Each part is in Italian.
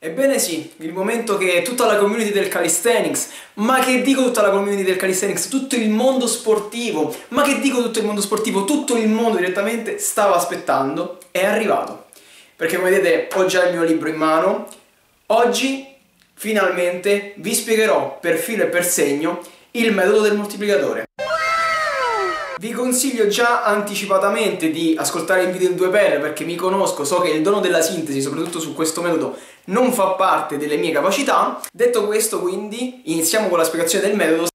Ebbene sì, il momento che tutta la community del calisthenics, ma che dico tutta la community del calisthenics, tutto il mondo sportivo, ma che dico tutto il mondo sportivo, tutto il mondo direttamente stava aspettando, è arrivato. Perché come vedete ho già il mio libro in mano, oggi finalmente vi spiegherò per filo e per segno il metodo del moltiplicatore. Vi consiglio già anticipatamente di ascoltare il video in 2x perché mi conosco, so che il dono della sintesi, soprattutto su questo metodo, non fa parte delle mie capacità. Detto questo, quindi, iniziamo con la spiegazione del metodo.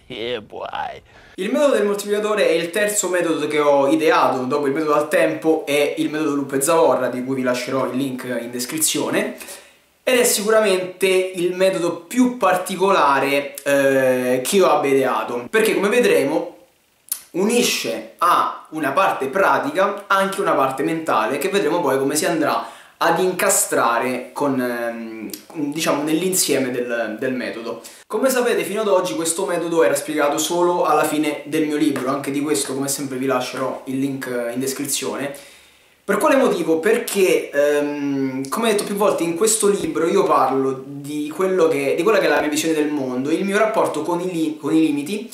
Il metodo del moltiplicatore è il terzo metodo che ho ideato dopo il metodo al tempo e il metodo Lupo e Zavorra, di cui vi lascerò il link in descrizione. Ed è sicuramente il metodo più particolare che io abbia ideato, perché come vedremo unisce a una parte pratica anche una parte mentale che vedremo poi come si andrà ad incastrare con, diciamo, nell'insieme del metodo. Come sapete, fino ad oggi questo metodo era spiegato solo alla fine del mio libro, anche di questo come sempre vi lascerò il link in descrizione. Per quale motivo? Perché, come detto più volte, in questo libro io parlo di quella che è la mia visione del mondo, il mio rapporto con i limiti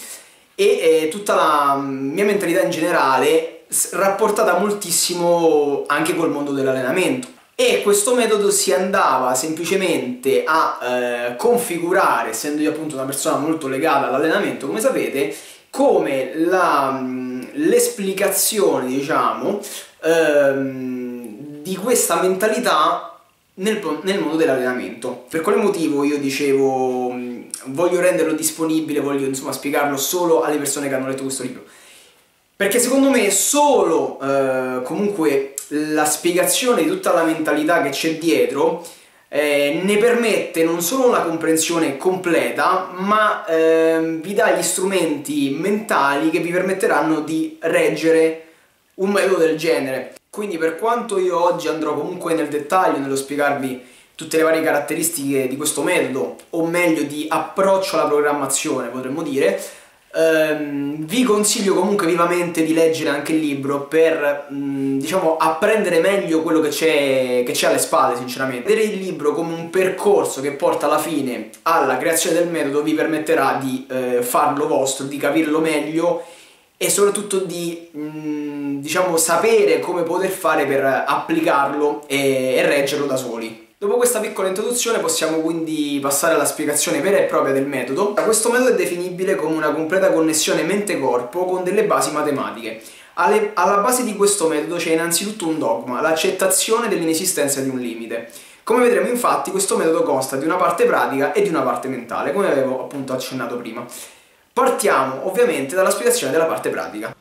e tutta la mia mentalità in generale, rapportata moltissimo anche col mondo dell'allenamento. E questo metodo si andava semplicemente a configurare, essendo io appunto una persona molto legata all'allenamento, come sapete, come l'esplicazione, diciamo, di questa mentalità nel mondo dell'allenamento. Per quale motivo io dicevo voglio renderlo disponibile, voglio insomma spiegarlo solo alle persone che hanno letto questo libro? Perché secondo me solo comunque la spiegazione di tutta la mentalità che c'è dietro ne permette non solo una comprensione completa, ma vi dà gli strumenti mentali che vi permetteranno di reggere un metodo del genere. Quindi per quanto io oggi andrò comunque nel dettaglio nello spiegarvi tutte le varie caratteristiche di questo metodo, o meglio di approccio alla programmazione potremmo dire, vi consiglio comunque vivamente di leggere anche il libro per diciamo apprendere meglio quello che c'è alle spalle, sinceramente. Vedere il libro come un percorso che porta alla fine alla creazione del metodo vi permetterà di farlo vostro, di capirlo meglio e soprattutto di diciamo sapere come poter fare per applicarlo e reggerlo da soli. Dopo questa piccola introduzione possiamo quindi passare alla spiegazione vera e propria del metodo. Questo metodo è definibile come una completa connessione mente-corpo con delle basi matematiche. Alla base di questo metodo c'è innanzitutto un dogma, l'accettazione dell'inesistenza di un limite. Come vedremo infatti questo metodo consta di una parte pratica e di una parte mentale, come avevo appunto accennato prima. Partiamo ovviamente dalla spiegazione della parte pratica.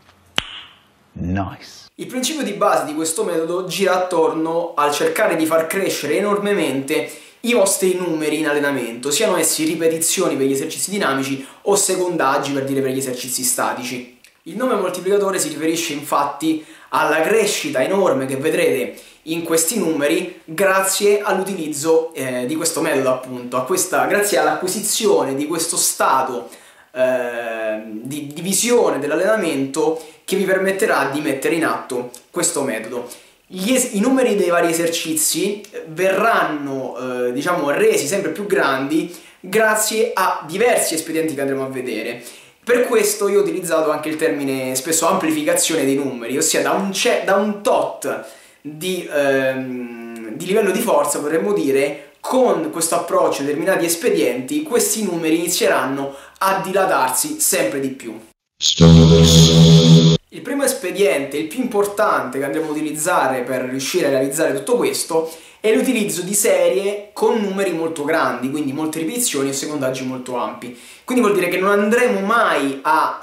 Nice. Il principio di base di questo metodo gira attorno al cercare di far crescere enormemente i vostri numeri in allenamento, siano essi ripetizioni per gli esercizi dinamici o secondaggi per dire per gli esercizi statici. Il nome moltiplicatore si riferisce infatti alla crescita enorme che vedrete in questi numeri grazie all'utilizzo di questo metodo, appunto, grazie all'acquisizione di questo stato di visione dell'allenamento che vi permetterà di mettere in atto questo metodo. I numeri dei vari esercizi verranno diciamo resi sempre più grandi grazie a diversi espedienti che andremo a vedere. Per questo io ho utilizzato anche il termine spesso amplificazione dei numeri, ossia da un tot di livello di forza potremmo dire, con questo approccio e determinati espedienti, questi numeri inizieranno a dilatarsi sempre di più. Il primo espediente, il più importante che andremo a utilizzare per riuscire a realizzare tutto questo, è l'utilizzo di serie con numeri molto grandi, quindi molte ripetizioni e secondaggi molto ampi. Quindi vuol dire che non andremo mai a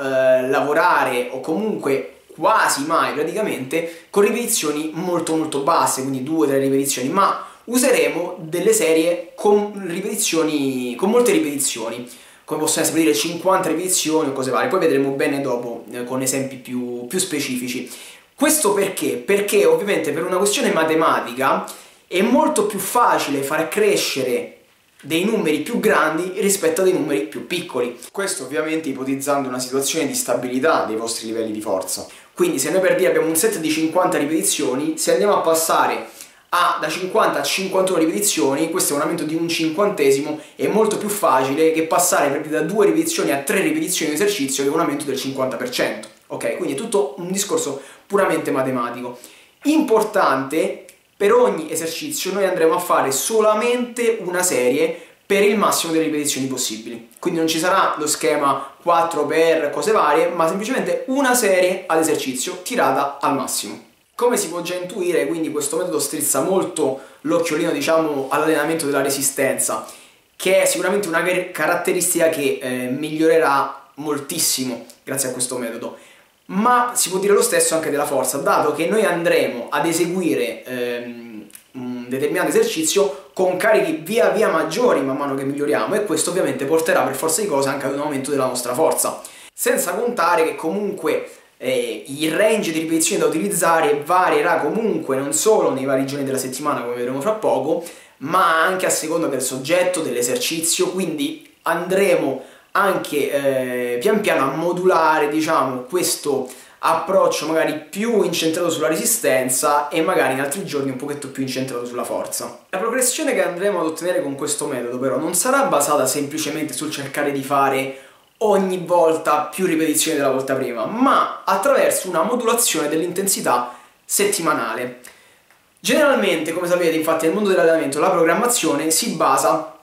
lavorare, o comunque quasi mai praticamente, con ripetizioni molto basse, quindi 2-3 ripetizioni, ma useremo delle serie con molte ripetizioni, come possono essere per dire 50 ripetizioni o cose varie, poi vedremo bene dopo con esempi più specifici. Questo perché? Perché ovviamente per una questione matematica è molto più facile far crescere dei numeri più grandi rispetto a dei numeri più piccoli. Questo ovviamente ipotizzando una situazione di stabilità dei vostri livelli di forza. Quindi se noi per dire abbiamo un set di 50 ripetizioni, se andiamo a passare da 50 a 51 ripetizioni, questo è un aumento di un cinquantesimo, è molto più facile che passare da 2 ripetizioni a 3 ripetizioni di esercizio, che è un aumento del 50%. Ok, quindi è tutto un discorso puramente matematico. Importante, per ogni esercizio noi andremo a fare solamente una serie per il massimo delle ripetizioni possibili. Quindi non ci sarà lo schema 4 per cose varie, ma semplicemente una serie ad esercizio tirata al massimo. Come si può già intuire, quindi questo metodo strizza molto l'occhiolino, diciamo, all'allenamento della resistenza, che è sicuramente una caratteristica che migliorerà moltissimo grazie a questo metodo. Ma si può dire lo stesso anche della forza, dato che noi andremo ad eseguire un determinato esercizio con carichi via via maggiori man mano che miglioriamo, e questo ovviamente porterà per forza di cose anche ad un aumento della nostra forza. Senza contare che comunque il range di ripetizioni da utilizzare varierà comunque non solo nei vari giorni della settimana, come vedremo fra poco, ma anche a seconda del soggetto, dell'esercizio, quindi andremo anche pian piano a modulare, diciamo, questo approccio magari più incentrato sulla resistenza e magari in altri giorni un pochetto più incentrato sulla forza. La progressione che andremo ad ottenere con questo metodo però non sarà basata semplicemente sul cercare di fare ogni volta più ripetizioni della volta prima, ma attraverso una modulazione dell'intensità settimanale. Generalmente, come sapete, infatti nel mondo dell'allenamento la programmazione si basa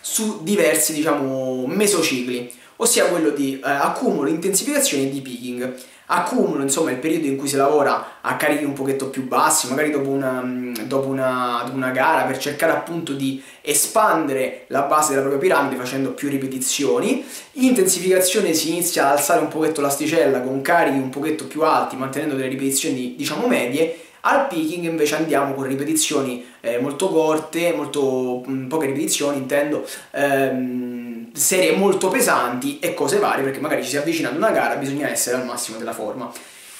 su diversi, diciamo, mesocicli, ossia quello di accumulo, intensificazione e di peaking. Accumulo, insomma, è il periodo in cui si lavora a carichi un pochetto più bassi, magari dopo una gara, per cercare appunto di espandere la base della propria piramide facendo più ripetizioni. Intensificazione, si inizia ad alzare un pochetto l'asticella con carichi un pochetto più alti, mantenendo delle ripetizioni, diciamo, medie. Al peaking invece andiamo con ripetizioni molto corte, poche ripetizioni intendo, serie molto pesanti e cose varie, perché magari ci si avvicina ad una gara, bisogna essere al massimo della forma.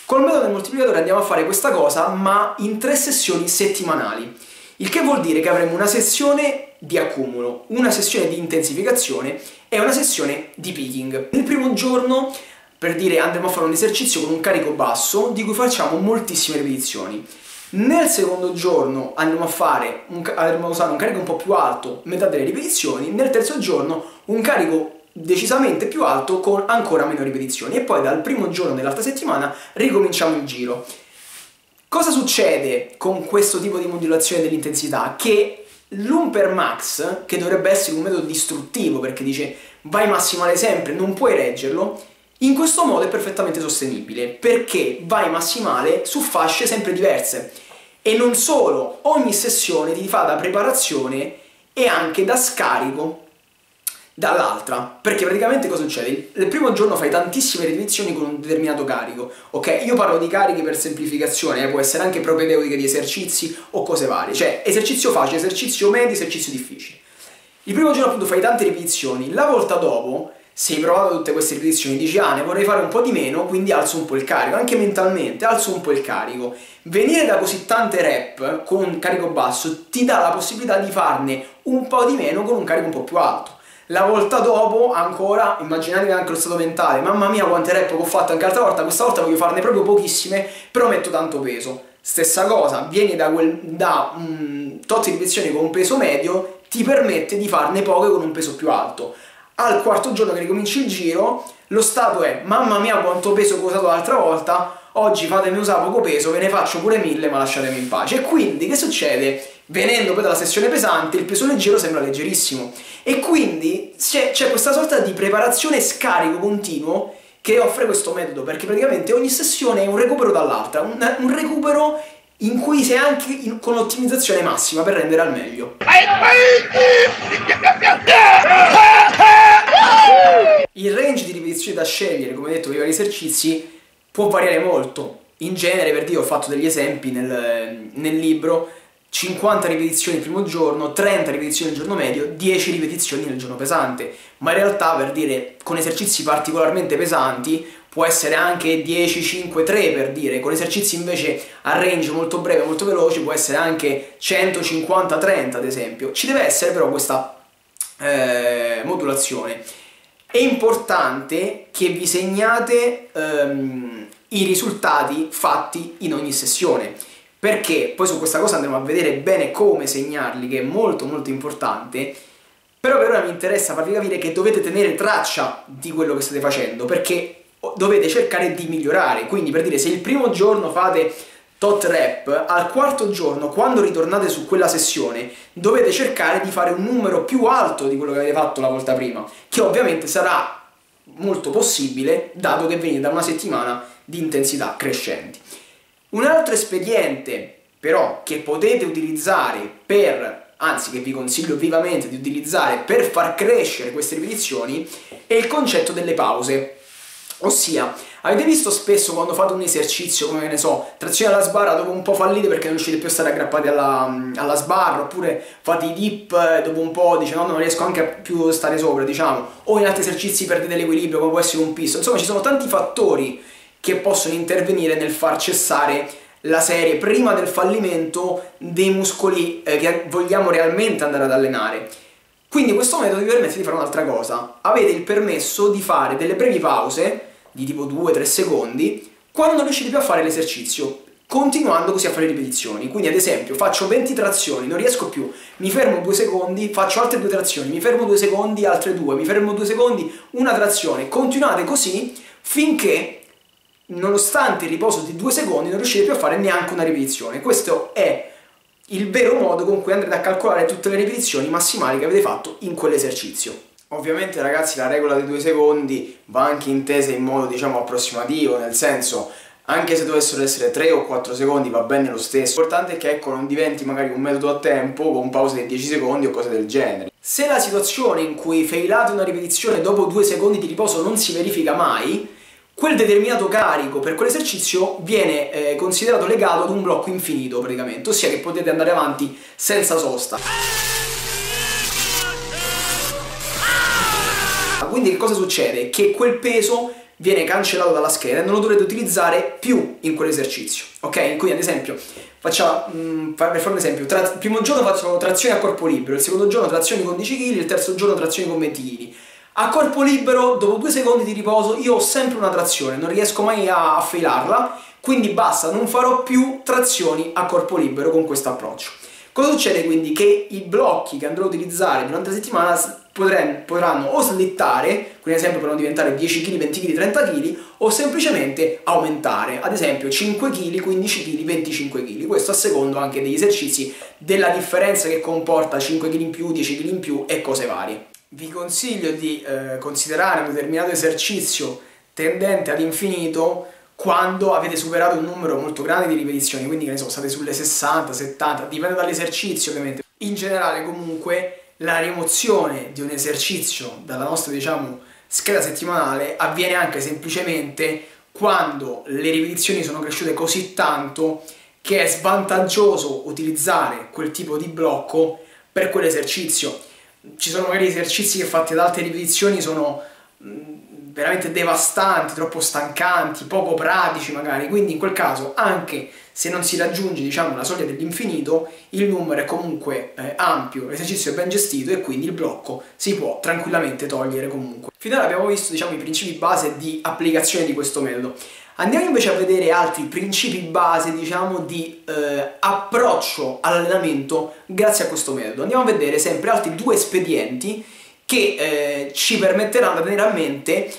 Col metodo del moltiplicatore andiamo a fare questa cosa, ma in 3 sessioni settimanali, il che vuol dire che avremo una sessione di accumulo, una sessione di intensificazione e una sessione di peaking. Nel primo giorno, per dire, andremo a fare un esercizio con un carico basso di cui facciamo moltissime ripetizioni. Nel secondo giorno andremo a usare un carico un po' più alto, metà delle ripetizioni. Nel terzo giorno un carico decisamente più alto con ancora meno ripetizioni, e poi dal primo giorno dell'altra settimana ricominciamo il giro. Cosa succede con questo tipo di modulazione dell'intensità? Che l'Umper Max, che dovrebbe essere un metodo distruttivo perché dice vai massimale sempre, non puoi reggerlo, in questo modo è perfettamente sostenibile, perché vai massimale su fasce sempre diverse. E non solo, ogni sessione ti fa da preparazione e anche da scarico dall'altra, perché praticamente cosa succede? Il primo giorno fai tantissime ripetizioni con un determinato carico, ok? Io parlo di carichi per semplificazione, può essere anche propedeutiche di esercizi o cose varie, cioè esercizio facile, esercizio medio, esercizio difficile. Il primo giorno appunto fai tante ripetizioni, la volta dopo, se hai provato tutte queste ripetizioni, dici ah, ne vorrei fare un po' di meno, quindi alzo un po' il carico, anche mentalmente alzo un po' il carico. Venire da così tante rep con un carico basso ti dà la possibilità di farne un po' di meno con un carico un po' più alto. La volta dopo ancora, immaginatevi anche lo stato mentale, mamma mia quante rep ho fatto anche l'altra volta, questa volta voglio farne proprio pochissime, però metto tanto peso. Stessa cosa, vieni da tot ripetizioni con un peso medio, ti permette di farne poche con un peso più alto. Al quarto giorno che ricominci il giro, lo stato è mamma mia quanto peso che ho usato l'altra volta, oggi fatemi usare poco peso, ve ne faccio pure 1000 ma lasciatemi in pace. E quindi che succede? Venendo poi dalla sessione pesante, il peso leggero sembra leggerissimo, e quindi c'è questa sorta di preparazione e scarico continuo che offre questo metodo, perché praticamente ogni sessione è un recupero dall'altra, un recupero in cui sei anche con l'ottimizzazione massima per rendere al meglio. Il range di ripetizioni da scegliere, come detto, per i vari esercizi può variare molto. In genere, per dire, ho fatto degli esempi nel libro: 50 ripetizioni il primo giorno, 30 ripetizioni il giorno medio, 10 ripetizioni nel giorno pesante. Ma in realtà, per dire, con esercizi particolarmente pesanti può essere anche 10, 5, 3, per dire. Con esercizi invece a range molto breve, molto veloci, può essere anche 150, 30 ad esempio. Ci deve essere però questa modulazione. È importante che vi segnate i risultati fatti in ogni sessione, perché poi su questa cosa andremo a vedere bene come segnarli, che è molto molto importante. Però per ora mi interessa farvi capire che dovete tenere traccia di quello che state facendo, perché dovete cercare di migliorare. Quindi, per dire, se il primo giorno fate tot rep, al quarto giorno, quando ritornate su quella sessione, dovete cercare di fare un numero più alto di quello che avete fatto la volta prima, che ovviamente sarà molto possibile, dato che venite da una settimana di intensità crescenti. Un altro espediente, però, che potete utilizzare anzi che vi consiglio vivamente di utilizzare per far crescere queste ripetizioni, è il concetto delle pause. Ossia, avete visto spesso quando fate un esercizio, come ne so, trazione alla sbarra, dopo un po' fallite perché non riuscite più a stare aggrappati alla sbarra, oppure fate i dip, dopo un po' dice no, non riesco anche a più stare sopra, diciamo, o in altri esercizi perdete l'equilibrio, come può essere un pisto. Insomma, ci sono tanti fattori che possono intervenire nel far cessare la serie prima del fallimento dei muscoli che vogliamo realmente andare ad allenare. Quindi questo metodo vi permette di fare un'altra cosa: avete il permesso di fare delle brevi pause di tipo 2-3 secondi quando non riuscite più a fare l'esercizio, continuando così a fare ripetizioni. Quindi ad esempio faccio 20 trazioni, non riesco più, mi fermo 2 secondi, faccio altre 2 trazioni, mi fermo 2 secondi, altre 2, mi fermo 2 secondi, una trazione. Continuate così finché, nonostante il riposo di 2 secondi, non riuscite più a fare neanche una ripetizione. Questo è il vero modo con cui andrete a calcolare tutte le ripetizioni massimali che avete fatto in quell'esercizio. Ovviamente, ragazzi, la regola dei 2 secondi va anche intesa in modo, diciamo, approssimativo, nel senso, anche se dovessero essere 3 o 4 secondi va bene lo stesso. L'importante è che, ecco, non diventi magari un metodo a tempo con pause di 10 secondi o cose del genere. Se la situazione in cui failate una ripetizione dopo 2 secondi di riposo non si verifica mai, quel determinato carico per quell'esercizio viene considerato legato ad un blocco infinito praticamente, ossia che potete andare avanti senza sosta. Quindi che cosa succede? Che quel peso viene cancellato dalla scheda e non lo dovrete utilizzare più in quell'esercizio, ok? Quindi ad esempio, per fare un esempio, il primo giorno faccio trazioni a corpo libero, il secondo giorno trazioni con 10 kg, il terzo giorno trazioni con 20 kg. A corpo libero, dopo 2 secondi di riposo, io ho sempre una trazione, non riesco mai a failarla, quindi basta, non farò più trazioni a corpo libero con questo approccio. Cosa succede quindi? Che i blocchi che andrò a utilizzare durante la settimana potranno o slittare, quindi ad esempio potranno diventare 10 kg, 20 kg, 30 kg, o semplicemente aumentare, ad esempio 5 kg, 15 kg, 25 kg. Questo a secondo anche degli esercizi, della differenza che comporta 5 kg in più, 10 kg in più e cose varie. Vi consiglio di considerare un determinato esercizio tendente ad infinito quando avete superato un numero molto grande di ripetizioni, quindi che ne so, state sulle 60, 70, dipende dall'esercizio ovviamente. In generale comunque la rimozione di un esercizio dalla nostra, diciamo, scheda settimanale avviene anche semplicemente quando le ripetizioni sono cresciute così tanto che è svantaggioso utilizzare quel tipo di blocco per quell'esercizio. Ci sono magari esercizi che fatti ad alte ripetizioni sono veramente devastanti, troppo stancanti, poco pratici magari, quindi in quel caso, anche se non si raggiunge, diciamo, la soglia dell'infinito, il numero è comunque ampio, l'esercizio è ben gestito e quindi il blocco si può tranquillamente togliere comunque. Finora abbiamo visto, diciamo, i principi base di applicazione di questo metodo. Andiamo invece a vedere altri principi base, diciamo, di approccio all'allenamento grazie a questo metodo. Andiamo a vedere sempre altri 2 espedienti che ci permetteranno di tenere a mente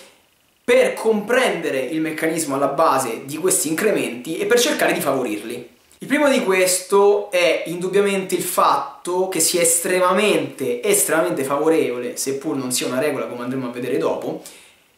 per comprendere il meccanismo alla base di questi incrementi e per cercare di favorirli. Il primo di questo è indubbiamente il fatto che sia estremamente favorevole, seppur non sia una regola come andremo a vedere dopo,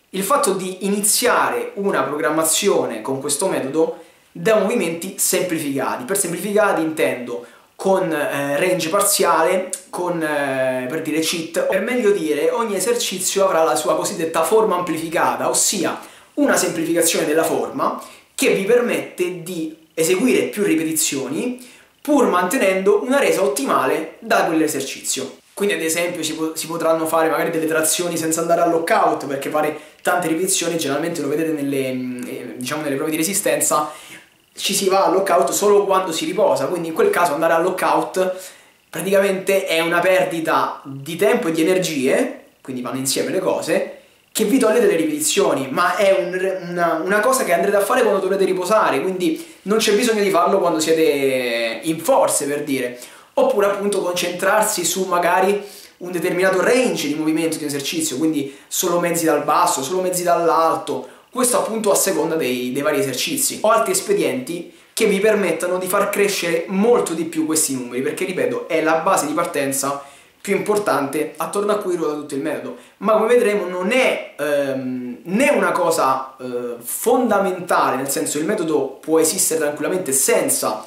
il fatto di iniziare una programmazione con questo metodo da movimenti semplificati. Per semplificati intendo con range parziale, con per dire cheat. Per meglio dire, ogni esercizio avrà la sua cosiddetta forma amplificata, ossia una semplificazione della forma che vi permette di eseguire più ripetizioni pur mantenendo una resa ottimale da quell'esercizio. Quindi ad esempio si potranno fare magari delle trazioni senza andare al lockout, perché fare tante ripetizioni, generalmente lo vedete nelle prove di resistenza, ci si va al lockout solo quando si riposa, quindi in quel caso andare al lockout praticamente è una perdita di tempo e di energie, quindi vanno insieme le cose, che vi toglie delle ripetizioni, ma è una cosa che andrete a fare quando dovrete riposare, quindi non c'è bisogno di farlo quando siete in forze, per dire. Oppure appunto concentrarsi su magari un determinato range di movimento di esercizio, quindi solo mezzi dal basso, solo mezzi dall'alto, questo appunto a seconda dei vari esercizi. Ho altri espedienti che vi permettano di far crescere molto di più questi numeri, perché ripeto, è la base di partenza più importante attorno a cui ruota tutto il metodo, ma come vedremo non è né una cosa fondamentale, nel senso il metodo può esistere tranquillamente senza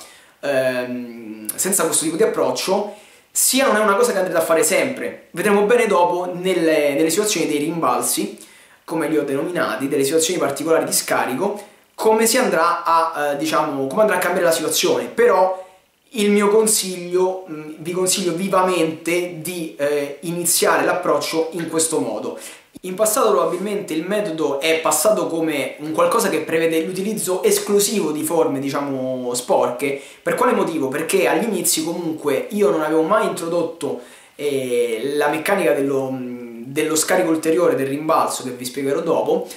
questo tipo di approccio, sia non è una cosa che andrete a fare sempre. Vedremo bene dopo nelle situazioni dei rimbalzi, come li ho denominati, delle situazioni particolari di scarico, come si andrà a come andrà a cambiare la situazione. Però il mio consiglio, vi consiglio vivamente di iniziare l'approccio in questo modo. In passato probabilmente il metodo è passato come un qualcosa che prevede l'utilizzo esclusivo di forme, diciamo, sporche. Per quale motivo? Perché agli inizi comunque io non avevo mai introdotto la meccanica dello scarico ulteriore del rimbalzo, che vi spiegherò dopo,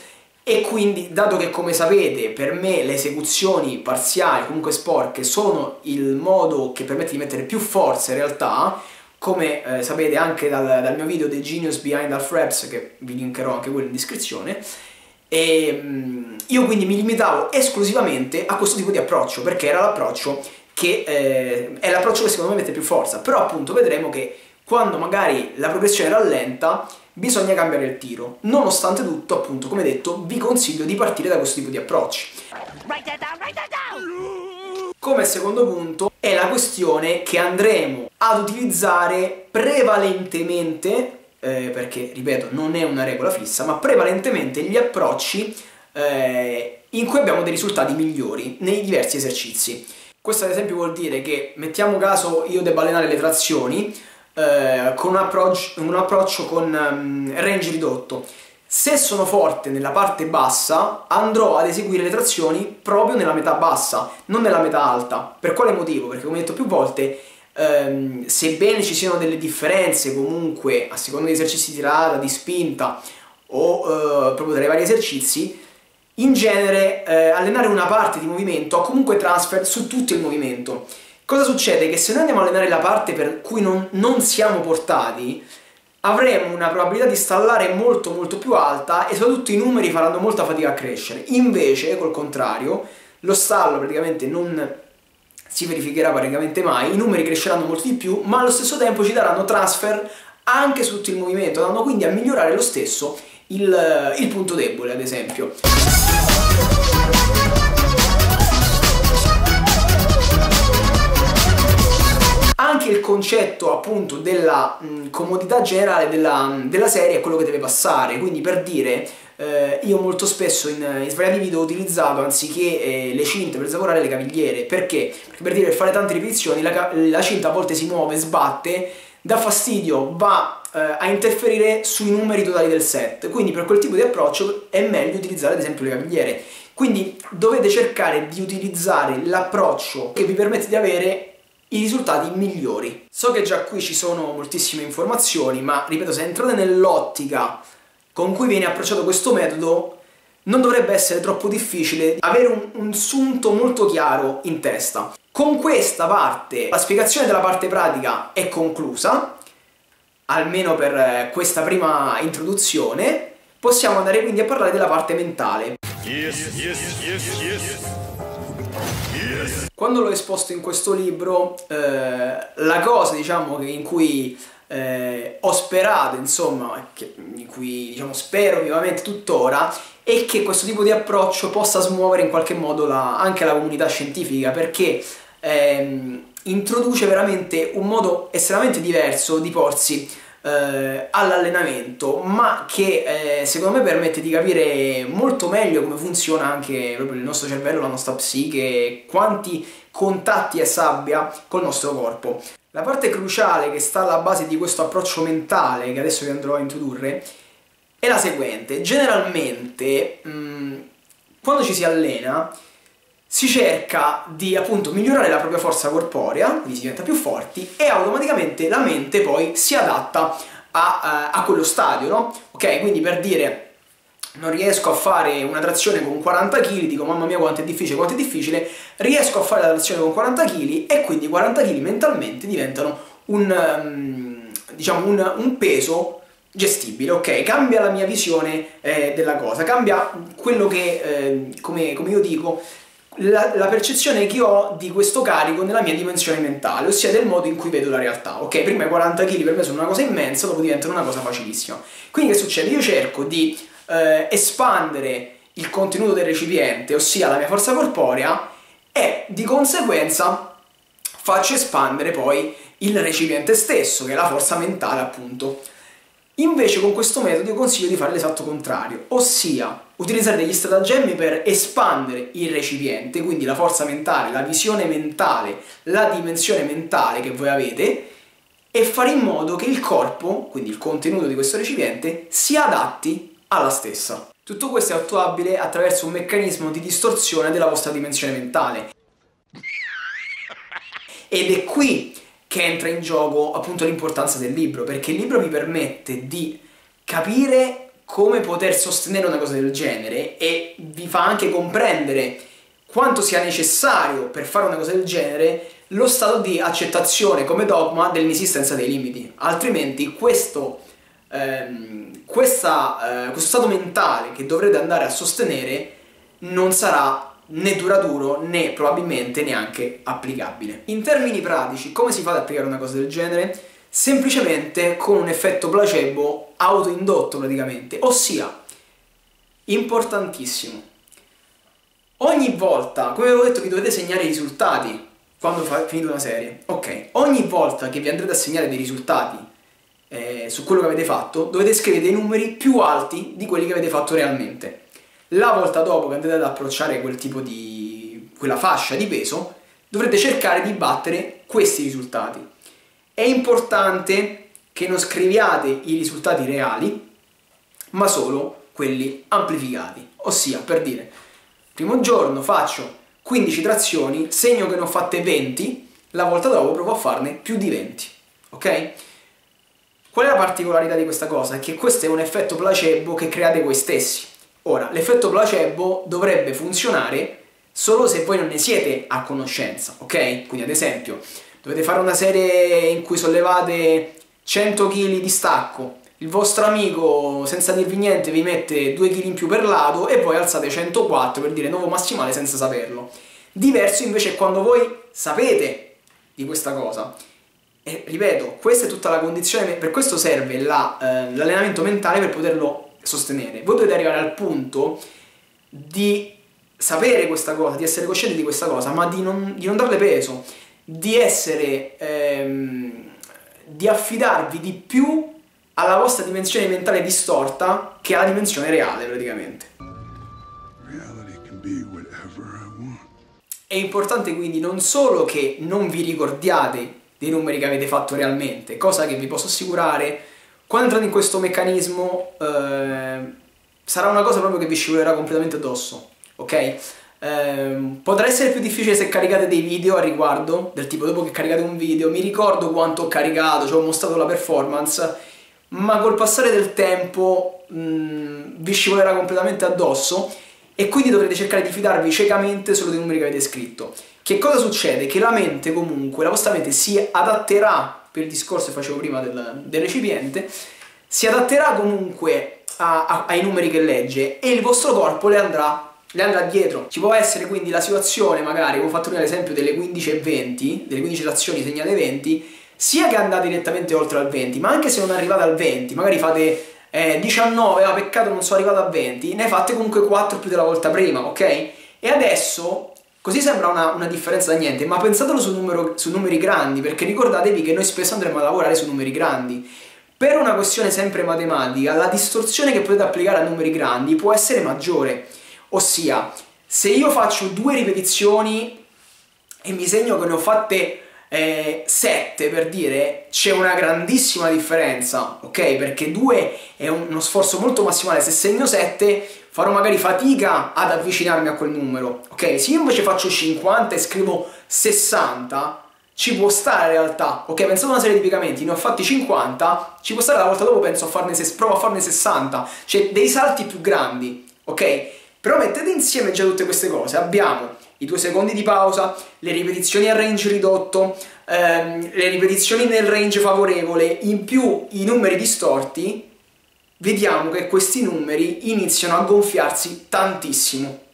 e quindi, dato che come sapete per me le esecuzioni parziali, comunque sporche, sono il modo che permette di mettere più forza in realtà, come sapete anche dal mio video The Genius Behind Half Reps, che vi linkerò anche quello in descrizione, e io quindi mi limitavo esclusivamente a questo tipo di approccio, perché era l'approccio che è l'approccio che secondo me mette più forza. Però appunto vedremo che quando magari la progressione rallenta bisogna cambiare il tiro. Nonostante tutto, appunto, come detto, vi consiglio di partire da questo tipo di approcci. Come secondo punto è la questione che andremo ad utilizzare prevalentemente, perché ripeto non è una regola fissa, ma prevalentemente gli approcci in cui abbiamo dei risultati migliori nei diversi esercizi. Questo ad esempio vuol dire che, mettiamo caso io debba allenare le trazioni con un approccio con range ridotto. Se sono forte nella parte bassa andrò ad eseguire le trazioni proprio nella metà bassa, non nella metà alta. Per quale motivo? Perché come detto più volte, sebbene ci siano delle differenze comunque a seconda di esercizi di tirata, di spinta o proprio tra i vari esercizi, in genere allenare una parte di movimento ha comunque transfer su tutto il movimento. Cosa succede? Che se noi andiamo a allenare la parte per cui non siamo portati, avremo una probabilità di stallare molto più alta e soprattutto i numeri faranno molta fatica a crescere. Invece, col contrario, lo stallo praticamente non si verificherà praticamente mai, i numeri cresceranno molto di più, ma allo stesso tempo ci daranno transfer anche su tutto il movimento, andando quindi a migliorare lo stesso il punto debole, ad esempio. Anche il concetto appunto della comodità generale della serie è quello che deve passare, quindi per dire, io molto spesso in svariati video ho utilizzato anziché le cinte per lavorare le cavigliere. Perché? Perché per dire, per fare tante ripetizioni la cinta a volte si muove, sbatte, dà fastidio, va a interferire sui numeri totali del set, quindi per quel tipo di approccio è meglio utilizzare ad esempio le cavigliere. Quindi dovete cercare di utilizzare l'approccio che vi permette di avere i risultati migliori. So che già qui ci sono moltissime informazioni, ma ripeto, se entrate nell'ottica con cui viene approcciato questo metodo, non dovrebbe essere troppo difficile avere un sunto molto chiaro in testa. Con questa parte, la spiegazione della parte pratica è conclusa, almeno per questa prima introduzione. Possiamo andare quindi a parlare della parte mentale. Quando l'ho esposto in questo libro, la cosa, diciamo, in cui ho sperato, insomma, in cui diciamo spero vivamente tuttora, è che questo tipo di approccio possa smuovere in qualche modo anche la comunità scientifica, perché introduce veramente un modo estremamente diverso di porsi all'allenamento, ma che secondo me permette di capire molto meglio come funziona anche proprio il nostro cervello, la nostra psiche, quanti contatti essa abbia col nostro corpo. La parte cruciale che sta alla base di questo approccio mentale che adesso vi andrò a introdurre è la seguente. Generalmente quando ci si allena si cerca di appunto migliorare la propria forza corporea, quindi si diventa più forti e automaticamente la mente poi si adatta a quello stadio, no? Ok, quindi per dire, non riesco a fare una trazione con 40 kg, dico mamma mia quanto è difficile, riesco a fare la trazione con 40 kg e quindi 40 kg mentalmente diventano diciamo un peso gestibile, ok? Cambia la mia visione della cosa, cambia quello che, come io dico, la percezione che ho di questo carico nella mia dimensione mentale, ossia del modo in cui vedo la realtà, ok? Prima i 40 kg per me sono una cosa immensa, dopo diventano una cosa facilissima. Quindi che succede? Io cerco di espandere il contenuto del recipiente, ossia la mia forza corporea, e di conseguenza faccio espandere poi il recipiente stesso, che è la forza mentale appunto. Invece con questo metodo io consiglio di fare l'esatto contrario, ossia utilizzare degli stratagemmi per espandere il recipiente, quindi la forza mentale, la visione mentale, la dimensione mentale che voi avete, e fare in modo che il corpo, quindi il contenuto di questo recipiente, si adatti alla stessa. Tutto questo è attuabile attraverso un meccanismo di distorsione della vostra dimensione mentale. Ed è qui che entra in gioco appunto l'importanza del libro, perché il libro vi permette di capire come poter sostenere una cosa del genere e vi fa anche comprendere quanto sia necessario per fare una cosa del genere lo stato di accettazione come dogma dell'inesistenza dei limiti. Altrimenti questo stato mentale che dovrete andare a sostenere non sarà né duraturo né probabilmente neanche applicabile. In termini pratici, come si fa ad applicare una cosa del genere? Semplicemente con un effetto placebo autoindotto praticamente, ossia, importantissimo, ogni volta, come avevo detto, vi dovete segnare i risultati quando finite una serie, ok? Ogni volta che vi andrete a segnare dei risultati su quello che avete fatto, dovete scrivere dei numeri più alti di quelli che avete fatto realmente. La volta dopo che andrete ad approcciare quella fascia di peso, dovrete cercare di battere questi risultati. È importante che non scriviate i risultati reali, ma solo quelli amplificati. Ossia, per dire, primo giorno faccio 15 trazioni, segno che ne ho fatte 20, la volta dopo provo a farne più di 20, ok? Qual è la particolarità di questa cosa? È che questo è un effetto placebo che create voi stessi. Ora, l'effetto placebo dovrebbe funzionare solo se voi non ne siete a conoscenza, ok? Quindi ad esempio, dovete fare una serie in cui sollevate 100 kg di stacco, il vostro amico senza dirvi niente vi mette 2 kg in più per lato e voi alzate 104 per dire nuovo massimale senza saperlo. Diverso invece è quando voi sapete di questa cosa. E ripeto, questa è tutta la condizione, per questo serve l'allenamento mentale per poterlo sostenere. Voi dovete arrivare al punto di sapere questa cosa, di essere coscienti di questa cosa, ma di non darle peso, di affidarvi di più alla vostra dimensione mentale distorta che alla dimensione reale praticamente. È importante quindi non solo che non vi ricordiate dei numeri che avete fatto realmente, cosa che vi posso assicurare, quando entrate in questo meccanismo sarà una cosa proprio che vi scivolerà completamente addosso, ok? Potrà essere più difficile se caricate dei video a riguardo, del tipo dopo che caricate un video, mi ricordo quanto ho caricato, cioè ho mostrato la performance, ma col passare del tempo vi scivolerà completamente addosso e quindi dovrete cercare di fidarvi ciecamente solo dei numeri che avete scritto. Che cosa succede? Che la mente comunque, la vostra mente si adatterà, per il discorso che facevo prima del recipiente, si adatterà comunque ai numeri che legge e il vostro corpo le andrà dietro. Ci può essere quindi la situazione, magari, come ho fatto prima l'esempio delle 15 e 20, delle 15 trazioni segnate 20, sia che andate direttamente oltre al 20, ma anche se non arrivate al 20, magari fate 19, peccato non sono arrivato a 20, ne fate comunque 4 più della volta prima, ok? E adesso, così sembra una differenza da niente, ma pensatelo su numeri grandi, perché ricordatevi che noi spesso andremo a lavorare su numeri grandi. Per una questione sempre matematica, la distorsione che potete applicare a numeri grandi può essere maggiore. Ossia, se io faccio 2 ripetizioni e mi segno che ne ho fatte 7 per dire, c'è una grandissima differenza, ok? Perché 2 è uno sforzo molto massimale, se segno 7 farò magari fatica ad avvicinarmi a quel numero, ok? Se io invece faccio 50 e scrivo 60, ci può stare in realtà, ok? Pensando a una serie di piegamenti, ne ho fatti 50, ci può stare la volta dopo provo a farne 60, cioè dei salti più grandi, ok? Però mettete insieme già tutte queste cose, abbiamo i 2 secondi di pausa, le ripetizioni a range ridotto, le ripetizioni nel range favorevole, in più i numeri distorti, vediamo che questi numeri iniziano a gonfiarsi tantissimo.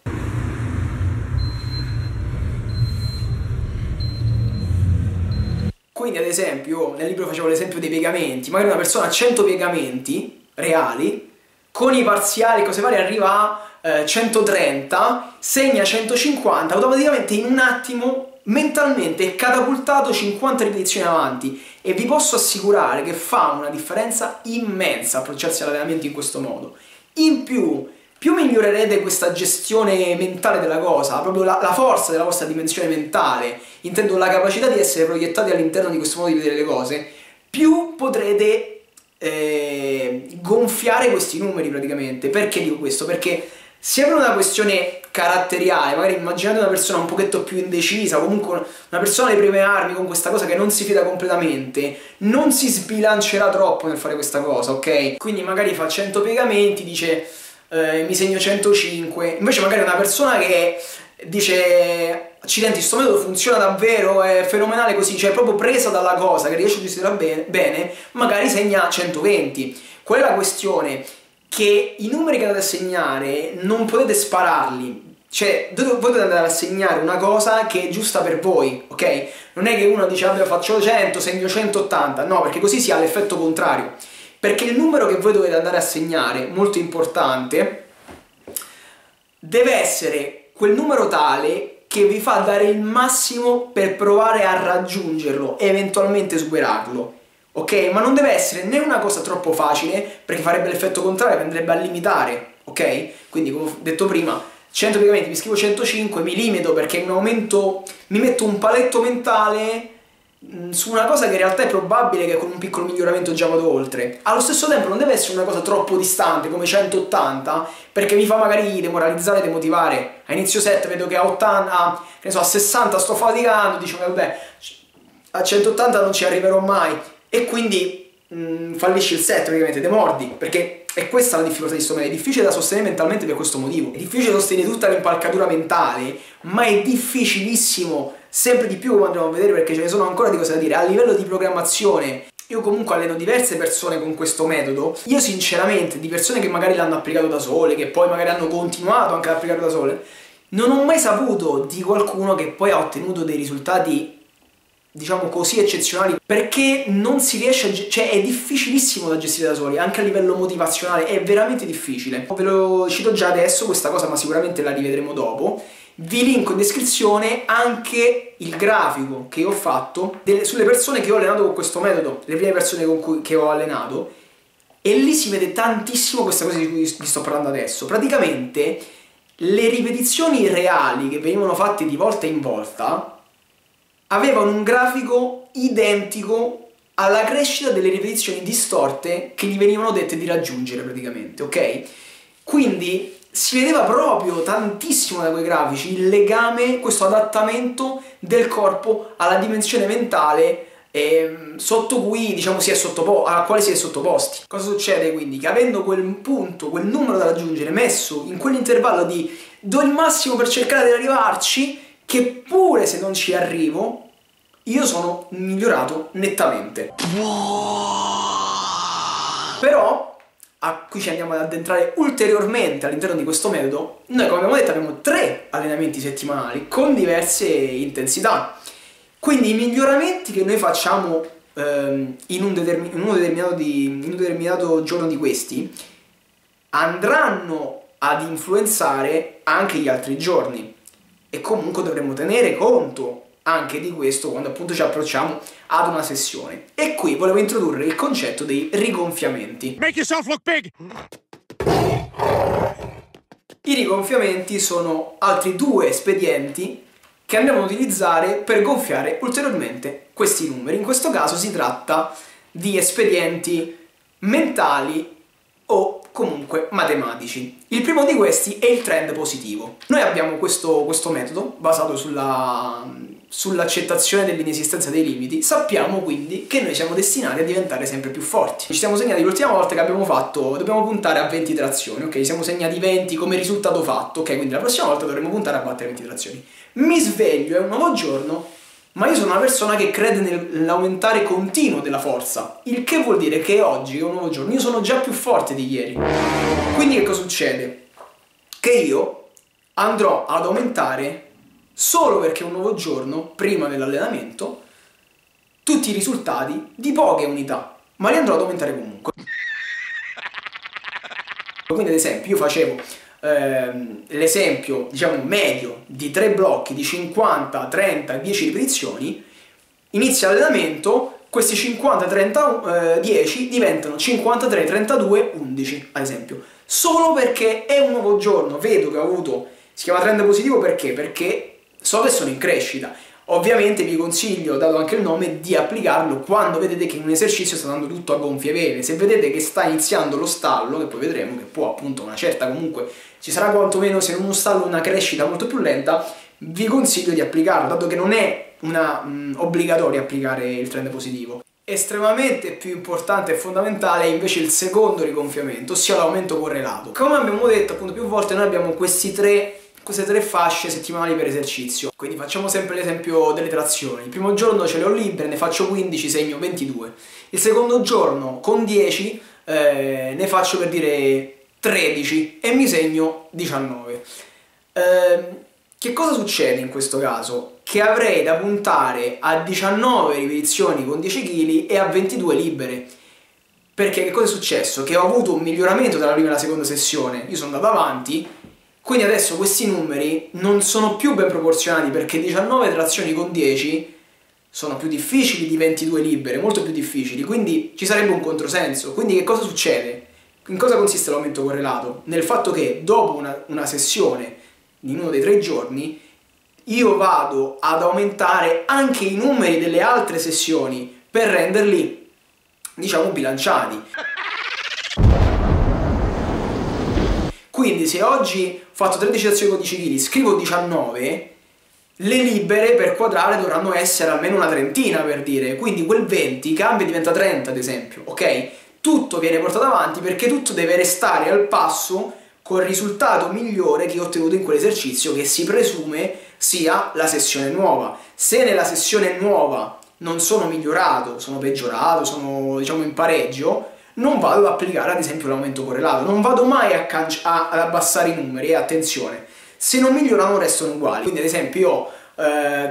Quindi ad esempio, nel libro facevo l'esempio dei piegamenti, magari una persona ha 100 piegamenti reali, con i parziali e cose varie arriva a 130, segna 150, automaticamente in un attimo mentalmente è catapultato 50 ripetizioni avanti, e vi posso assicurare che fa una differenza immensa approcciarsi all'allenamento in questo modo. In più migliorerete questa gestione mentale della cosa, proprio la forza della vostra dimensione mentale, intendo la capacità di essere proiettati all'interno di questo modo di vedere le cose, più potrete gonfiare questi numeri praticamente. Perché dico questo? Perché sia per una questione caratteriale, magari immaginate una persona un pochetto più indecisa, comunque una persona alle prime armi con questa cosa che non si fida completamente, non si sbilancerà troppo nel fare questa cosa, ok? Quindi magari fa 100 piegamenti, dice mi segno 105, invece magari una persona che dice accidenti, sto metodo funziona davvero, è fenomenale così, cioè è proprio presa dalla cosa, che riesce a gestirla bene, magari segna 120. Qual è la questione? Che i numeri che andate a segnare non potete spararli, cioè voi dovete andare a segnare una cosa che è giusta per voi, ok? Non è che uno dice vabbè faccio 100, segno 180, no, perché così si ha l'effetto contrario. Perché il numero che voi dovete andare a segnare, molto importante, deve essere quel numero tale che vi fa dare il massimo per provare a raggiungerlo e eventualmente superarlo, ok? Ma non deve essere né una cosa troppo facile, perché farebbe l'effetto contrario, andrebbe a limitare, ok? Quindi come ho detto prima, 100 piegamenti, mi scrivo 105, mi limito perché in un aumento mi metto un paletto mentale su una cosa che in realtà è probabile che con un piccolo miglioramento già vado oltre. Allo stesso tempo non deve essere una cosa troppo distante come 180, perché mi fa magari demoralizzare e demotivare. A inizio set vedo che a 80, che ne so, a 60 sto faticando, dico vabbè, a 180 non ci arriverò mai, e quindi fallisci il set praticamente, demordi, perché è questa la difficoltà di sto metodo. È difficile da sostenere mentalmente per questo motivo. È difficile sostenere tutta l'impalcatura mentale, ma è difficilissimo sempre di più, come andremo a vedere, perché ce ne sono ancora di cose da dire. A livello di programmazione, io comunque alleno diverse persone con questo metodo. Io sinceramente, di persone che magari l'hanno applicato da sole, che poi magari hanno continuato anche ad applicarlo da sole, non ho mai saputo di qualcuno che poi ha ottenuto dei risultati, diciamo così, eccezionali, perché non si riesce a cioè è difficilissimo da gestire da soli, anche a livello motivazionale è veramente difficile. Ve lo cito già adesso questa cosa, ma sicuramente la rivedremo dopo. Vi linko in descrizione anche il grafico che ho fatto sulle persone che ho allenato con questo metodo, le prime persone che ho allenato, e lì si vede tantissimo questa cosa di cui vi sto parlando adesso. Praticamente le ripetizioni reali che venivano fatte di volta in volta avevano un grafico identico alla crescita delle ripetizioni distorte che gli venivano dette di raggiungere praticamente, ok? Quindi si vedeva proprio tantissimo da quei grafici il legame, questo adattamento del corpo alla dimensione mentale sotto cui, diciamo, alla quale si è sottoposti. Cosa succede quindi? Che avendo quel punto, quel numero da raggiungere messo in quell'intervallo di do il massimo per cercare di arrivarci, che pure se non ci arrivo, io sono migliorato nettamente. Però qui ci andiamo ad addentrare ulteriormente all'interno di questo metodo. Noi, come abbiamo detto, abbiamo 3 allenamenti settimanali con diverse intensità. Quindi i miglioramenti che noi facciamo in un determinato giorno di questi andranno ad influenzare anche gli altri giorni, e comunque dovremmo tenere conto anche di questo quando appunto ci approcciamo ad una sessione. E qui volevo introdurre il concetto dei rigonfiamenti. Make yourself look big. I rigonfiamenti sono altri 2 espedienti che andiamo ad utilizzare per gonfiare ulteriormente questi numeri. In questo caso si tratta di espedienti mentali o comunque matematici. Il primo di questi è il trend positivo. Noi abbiamo questo metodo basato sull'accettazione dell'inesistenza dei limiti, sappiamo quindi che noi siamo destinati a diventare sempre più forti. Ci siamo segnati l'ultima volta che abbiamo fatto, dobbiamo puntare a 20 trazioni, ok? Siamo segnati 20 come risultato fatto, ok? Quindi la prossima volta dovremo puntare a battere 20 trazioni. Mi sveglio, è un nuovo giorno, ma io sono una persona che crede nell'aumentare continuo della forza, il che vuol dire che oggi, che è un nuovo giorno, io sono già più forte di ieri. Quindi che cosa succede? Che io andrò ad aumentare, solo perché è un nuovo giorno, prima dell'allenamento, tutti i risultati di poche unità, ma li andrò ad aumentare comunque. Quindi ad esempio io facevo l'esempio, diciamo, medio di 3 blocchi di 50, 30 e 10 ripetizioni. Inizia l'allenamento, questi 50, 30, 10 diventano 53, 32, 11 ad esempio, solo perché è un nuovo giorno, vedo che ho avuto, si chiama trend positivo perché? Perché so che sono in crescita. Ovviamente vi consiglio, dato anche il nome, di applicarlo quando vedete che un esercizio sta andando tutto a gonfie vele. Se vedete che sta iniziando lo stallo, che poi vedremo che può appunto una certa, comunque ci sarà quantomeno, se non uno stallo, una crescita molto più lenta, vi consiglio di applicarlo, dato che non è obbligatorio applicare il trend positivo. Estremamente più importante e fondamentale è invece il secondo rigonfiamento, ossia l'aumento correlato. Come abbiamo detto appunto più volte, noi abbiamo queste tre fasce settimanali per esercizio. Quindi facciamo sempre l'esempio delle trazioni. Il primo giorno ce le ho libere, ne faccio 15, segno 22. Il secondo giorno con 10 ne faccio, per dire, 13 e mi segno 19. Che cosa succede in questo caso? Che avrei da puntare a 19 ripetizioni con 10 kg e a 22 libere. Perché che cosa è successo? Che ho avuto un miglioramento tra la prima e la seconda sessione. Io sono andato avanti, quindi adesso questi numeri non sono più ben proporzionati, perché 19 trazioni con 10 sono più difficili di 22 libere, molto più difficili, quindi ci sarebbe un controsenso. Quindi che cosa succede? In cosa consiste l'aumento correlato? Nel fatto che dopo una sessione in uno dei 3 giorni io vado ad aumentare anche i numeri delle altre sessioni per renderli, diciamo, bilanciati. Quindi se oggi ho fatto 13 trazioni con 10 kg, scrivo 19, le libere per quadrare dovranno essere almeno una trentina, per dire. Quindi quel 20 cambia e diventa 30 ad esempio, ok? Tutto viene portato avanti perché tutto deve restare al passo col risultato migliore che ho ottenuto in quell'esercizio, che si presume sia la sessione nuova. Se nella sessione nuova non sono migliorato, sono peggiorato, sono, diciamo, in pareggio, non vado ad applicare ad esempio l'aumento correlato, non vado mai ad abbassare i numeri, e attenzione, se non migliorano restano uguali. Quindi ad esempio io ho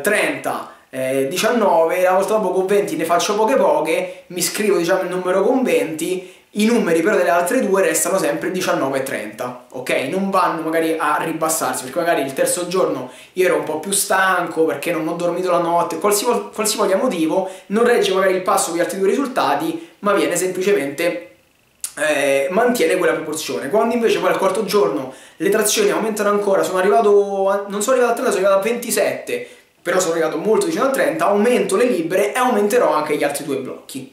30, 19, la volta dopo con 20 ne faccio poche, mi scrivo, diciamo, il numero con 20, i numeri però delle altre due restano sempre 19 e 30, ok? Non vanno magari a ribassarsi, perché magari il terzo giorno io ero un po' più stanco perché non ho dormito la notte, qualsivoglia motivo, non regge magari il passo con gli altri due risultati, ma viene semplicemente, mantiene quella proporzione. Quando invece poi al quarto giorno le trazioni aumentano ancora, non sono arrivato a 30, sono arrivato a 27, però sono arrivato molto vicino al 30, aumento le libere e aumenterò anche gli altri due blocchi.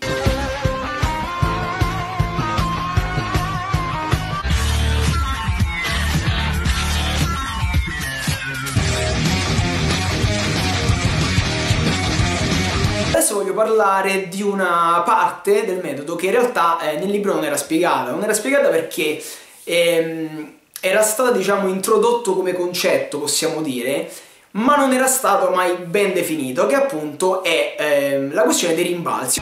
Adesso voglio parlare di una parte del metodo che in realtà nel libro non era spiegata. Non era spiegata perché era stata, diciamo, introdotto come concetto, possiamo dire, ma non era stato mai ben definito, che appunto è la questione dei rimbalzi,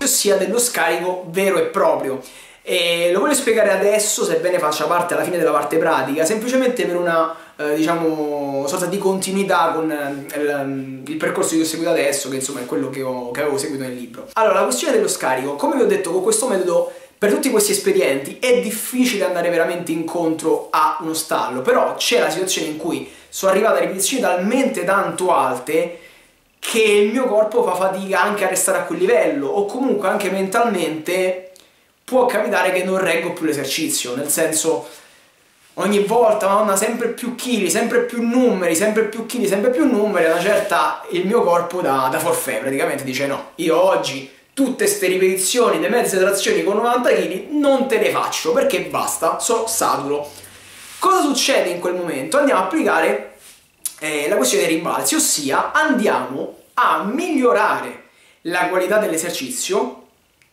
ossia dello scarico vero e proprio. E lo voglio spiegare adesso, sebbene faccia parte alla fine della parte pratica, semplicemente per una diciamo sorta di continuità con il percorso che ho seguito adesso, che insomma è quello che avevo seguito nel libro. Allora, la questione dello scarico, come vi ho detto, con questo metodo, per tutti questi espedienti è difficile andare veramente incontro a uno stallo, però c'è la situazione in cui sono arrivate a ripetizioni talmente tanto alte che il mio corpo fa fatica anche a restare a quel livello, o comunque anche mentalmente può capitare che non reggo più l'esercizio, nel senso, ogni volta, madonna, sempre più chili, sempre più numeri, sempre più chili, sempre più numeri, a una certa il mio corpo da forfait praticamente dice no, io oggi tutte ste ripetizioni, le mezze trazioni con 90 kg non te le faccio perché basta, sono saturo. Cosa succede in quel momento? Andiamo a applicare la questione dei rimbalzi, ossia andiamo a migliorare la qualità dell'esercizio,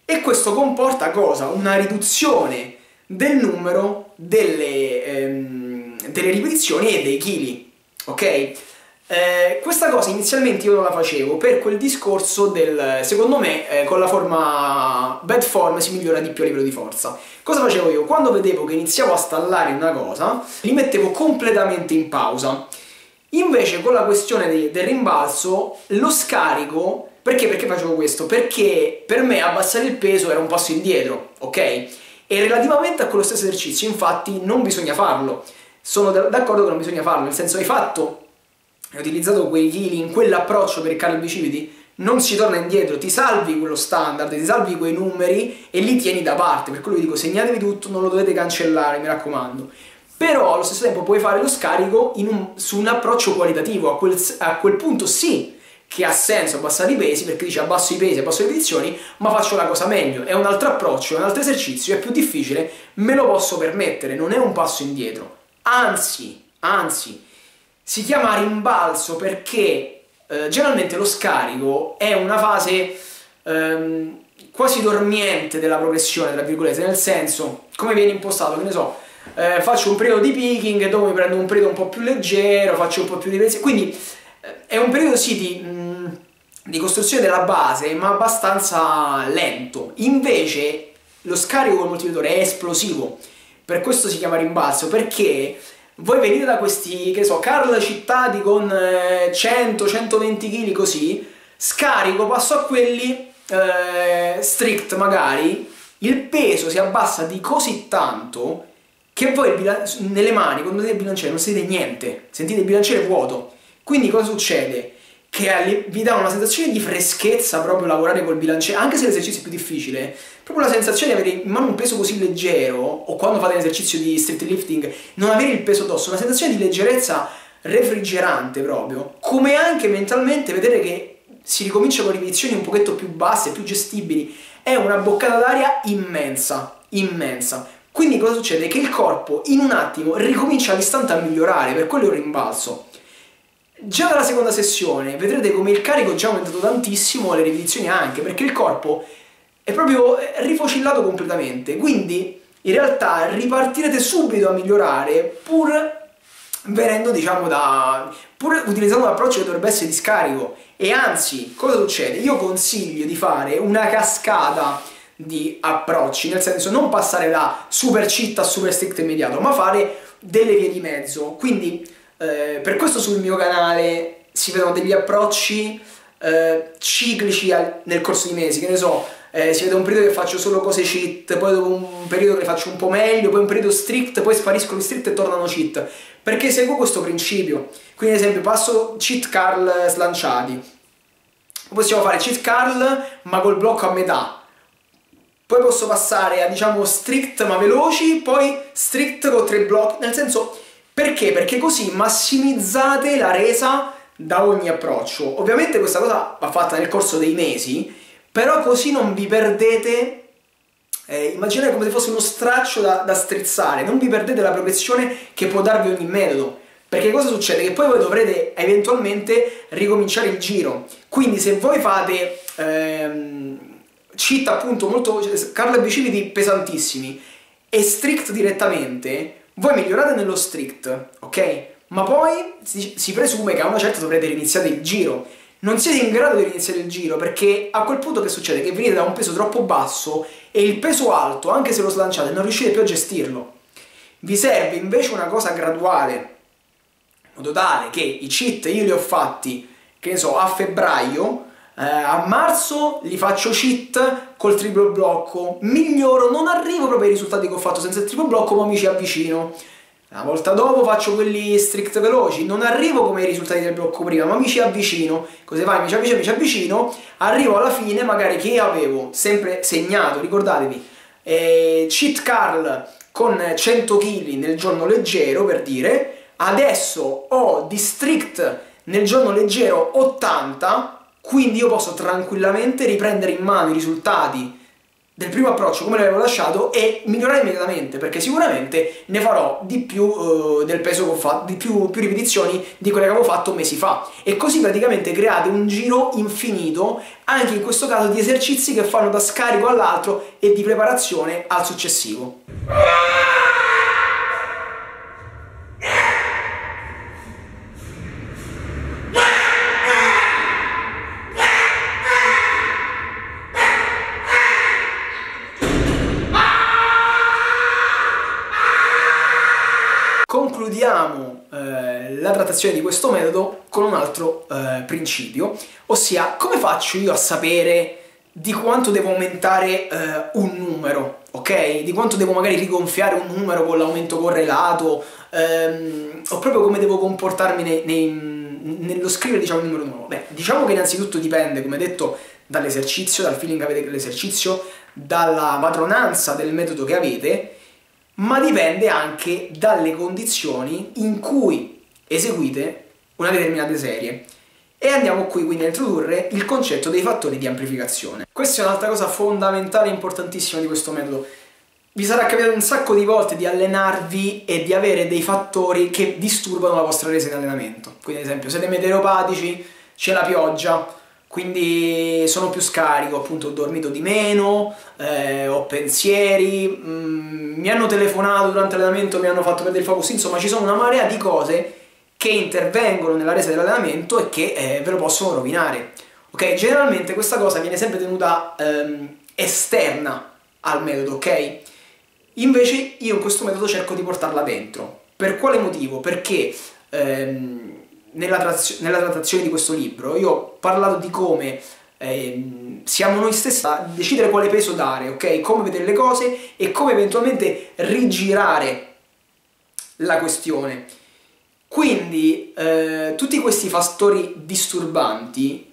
e questo comporta cosa? Una riduzione del numero delle ripetizioni e dei chili, ok? Questa cosa inizialmente io non la facevo per quel discorso del, secondo me, con la forma bad form si migliora di più a livello di forza. Cosa facevo io? Quando vedevo che iniziavo a stallare una cosa, li mettevo completamente in pausa. Invece con la questione del rimbalzo, lo scarico, perché facevo questo? Perché per me abbassare il peso era un passo indietro, ok? E relativamente a quello stesso esercizio, infatti, non bisogna farlo. Sono d'accordo che non bisogna farlo, nel senso, hai utilizzato quei chili in quell'approccio per il curl bicipiti, non si torna indietro, ti salvi quello standard, ti salvi quei numeri e li tieni da parte. Per quello vi dico, segnatevi tutto, non lo dovete cancellare, mi raccomando. Però allo stesso tempo puoi fare lo scarico su un approccio qualitativo, a quel punto sì che ha senso abbassare i pesi, perché dici abbasso i pesi, abbasso le ripetizioni, ma faccio la cosa meglio, è un altro approccio, è un altro esercizio, è più difficile, me lo posso permettere, non è un passo indietro. Anzi, si chiama rimbalzo perché generalmente lo scarico è una fase quasi dormiente della progressione, tra virgolette, nel senso, come viene impostato, che ne so, faccio un periodo di peaking, dopo mi prendo un periodo un po' più leggero, faccio un po' più di pesi, quindi è un periodo sì di costruzione della base, ma abbastanza lento. Invece lo scarico col moltiplicatore è esplosivo, per questo si chiama rimbalzo, perché voi venite da questi, che so, curl cittati con 100-120 kg così, scarico, passo a quelli strict magari, il peso si abbassa di così tanto che voi nelle mani, quando vedete il bilanciere, non sentite niente, sentite il bilanciere vuoto. Quindi cosa succede? Che vi dà una sensazione di freschezza proprio lavorare col bilanciere, anche se l'esercizio è più difficile, proprio la sensazione di avere in mano un peso così leggero, o quando fate un esercizio di street lifting, non avere il peso addosso, una sensazione di leggerezza refrigerante proprio, come anche mentalmente vedere che si ricomincia con ripetizioni un pochetto più basse, più gestibili, è una boccata d'aria immensa, immensa. Quindi cosa succede? Che il corpo in un attimo ricomincia all'istante a migliorare, per quello è un rimbalzo. Già dalla seconda sessione vedrete come il carico è già aumentato tantissimo, le ripetizioni anche, perché il corpo è proprio rifocillato completamente, quindi in realtà ripartirete subito a migliorare pur venendo, diciamo, pur utilizzando un approccio che dovrebbe essere di scarico. E anzi, cosa succede? Io consiglio di fare una cascata di approcci, nel senso non passare da super cheat a super strict immediato, ma fare delle vie di mezzo. Quindi per questo sul mio canale si vedono degli approcci ciclici nel corso di mesi, che ne so, si vede un periodo che faccio solo cose cheat, poi dopo un periodo che le faccio un po' meglio, poi un periodo strict, poi spariscono i strict e tornano cheat, perché seguo questo principio. Quindi ad esempio passo cheat curl slanciati, possiamo fare cheat curl ma col blocco a metà, poi posso passare a, diciamo, strict ma veloci, poi strict con 3 blocchi, nel senso, perché? Perché così massimizzate la resa da ogni approccio. Ovviamente questa cosa va fatta nel corso dei mesi, però così non vi perdete, immaginate come se fosse uno straccio da strizzare, non vi perdete la progressione che può darvi ogni metodo. Perché cosa succede? Che poi voi dovrete eventualmente ricominciare il giro. Quindi se voi fate cheat appunto molto, curl e bicipiti pesantissimi e strict direttamente, voi migliorate nello strict, ok? Ma poi si presume che a una certa dovrete riniziare il giro. Non siete in grado di riniziare il giro perché a quel punto che succede? Che venite da un peso troppo basso e il peso alto, anche se lo slanciate, non riuscite più a gestirlo. Vi serve invece una cosa graduale, in modo tale che i cheat io li ho fatti, che ne so, a febbraio, a marzo li faccio cheat col triplo blocco, miglioro, non arrivo proprio ai risultati che ho fatto senza il triplo blocco, ma mi ci avvicino. La volta dopo faccio quelli strict veloci, non arrivo come i risultati del blocco prima, ma mi ci avvicino. Così vai, mi ci avvicino, arrivo alla fine magari che avevo sempre segnato, ricordatevi, cheat curl con 100 kg nel giorno leggero, per dire, adesso ho di strict nel giorno leggero 80, quindi io posso tranquillamente riprendere in mano i risultati del primo approccio come l'avevo lasciato e migliorare immediatamente, perché sicuramente ne farò di più del peso che ho fatto, di più ripetizioni di quelle che avevo fatto mesi fa, e così praticamente create un giro infinito anche in questo caso di esercizi che fanno da scarico all'altro e di preparazione al successivo. Concludiamo la trattazione di questo metodo con un altro principio, ossia come faccio io a sapere di quanto devo aumentare un numero, ok? Di quanto devo magari rigonfiare un numero con l'aumento correlato, o proprio come devo comportarmi nello scrivere, diciamo, il numero nuovo. Beh, diciamo che innanzitutto dipende, come detto, dall'esercizio, dal feeling che avete con l'esercizio, dalla padronanza del metodo che avete, ma dipende anche dalle condizioni in cui eseguite una determinata serie. E andiamo qui quindi a introdurre il concetto dei fattori di amplificazione. Questa è un'altra cosa fondamentale e importantissima di questo metodo. Vi sarà capitato un sacco di volte di allenarvi e di avere dei fattori che disturbano la vostra resa in allenamento. Quindi ad esempio siete meteoropatici, c'è la pioggia, quindi sono più scarico, appunto ho dormito di meno, ho pensieri, mi hanno telefonato durante l'allenamento, mi hanno fatto perdere il focus, insomma ci sono una marea di cose che intervengono nella resa dell'allenamento e che ve lo possono rovinare. Ok? Generalmente questa cosa viene sempre tenuta esterna al metodo, ok? Invece io in questo metodo cerco di portarla dentro. Per quale motivo? Perché nella trattazione di questo libro io ho parlato di come siamo noi stessi a decidere quale peso dare, ok? Come vedere le cose e come eventualmente rigirare la questione. Quindi tutti questi fattori disturbanti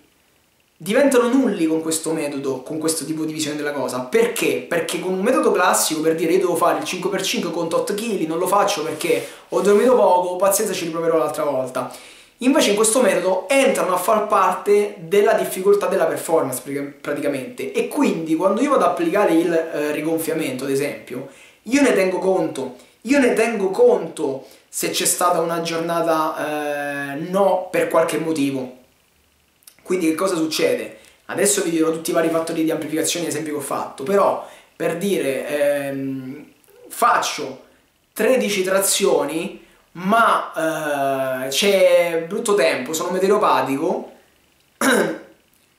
diventano nulli con questo metodo, con questo tipo di visione della cosa. Perché? Perché con un metodo classico, per dire io devo fare il 5x5 con 8 kg, non lo faccio perché ho dormito poco, pazienza, ci riproverò l'altra volta. Invece in questo metodo entrano a far parte della difficoltà della performance praticamente, e quindi quando io vado ad applicare il rigonfiamento ad esempio, io ne tengo conto se c'è stata una giornata no per qualche motivo. Quindi che cosa succede? Adesso vi dirò tutti i vari fattori di amplificazione, esempi che ho fatto, però per dire faccio 13 trazioni ma c'è brutto tempo, sono meteoropatico,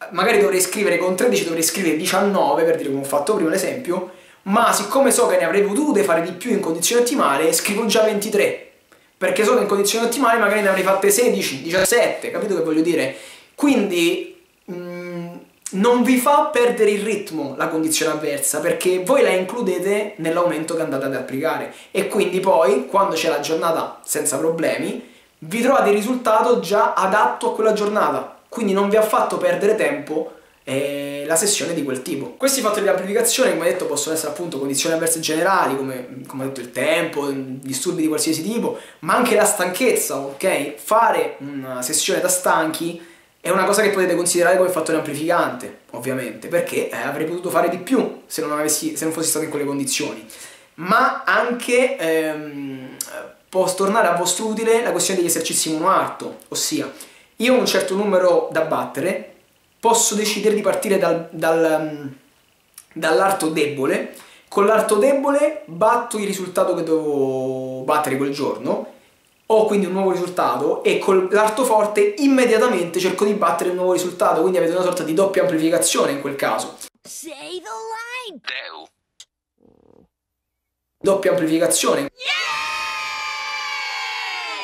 magari dovrei scrivere con 13, dovrei scrivere 19 per dire come ho fatto prima l'esempio, ma siccome so che ne avrei potute fare di più in condizioni ottimali, scrivo già 23, perché so che in condizioni ottimali magari ne avrei fatte 16, 17, capito che voglio dire? Quindi non vi fa perdere il ritmo la condizione avversa, perché voi la includete nell'aumento che andate ad applicare, e quindi poi quando c'è la giornata senza problemi vi trovate il risultato già adatto a quella giornata, quindi non vi ha fatto perdere tempo la sessione di quel tipo. Questi fattori di amplificazione, come detto, possono essere appunto condizioni avverse generali, come ho detto il tempo, disturbi di qualsiasi tipo, ma anche la stanchezza, ok? Fare una sessione da stanchi è una cosa che potete considerare come fattore amplificante, ovviamente, perché avrei potuto fare di più se non fossi stato in quelle condizioni. Ma anche può tornare a vostro utile la questione degli esercizi monoarto, ossia io ho un certo numero da battere, posso decidere di partire dall'arto debole, con l'arto debole batto il risultato che devo battere quel giorno, ho quindi un nuovo risultato, e con l'arto forte immediatamente cerco di battere il nuovo risultato, quindi avete una sorta di doppia amplificazione in quel caso. Say the line. Doppia amplificazione. Yeah!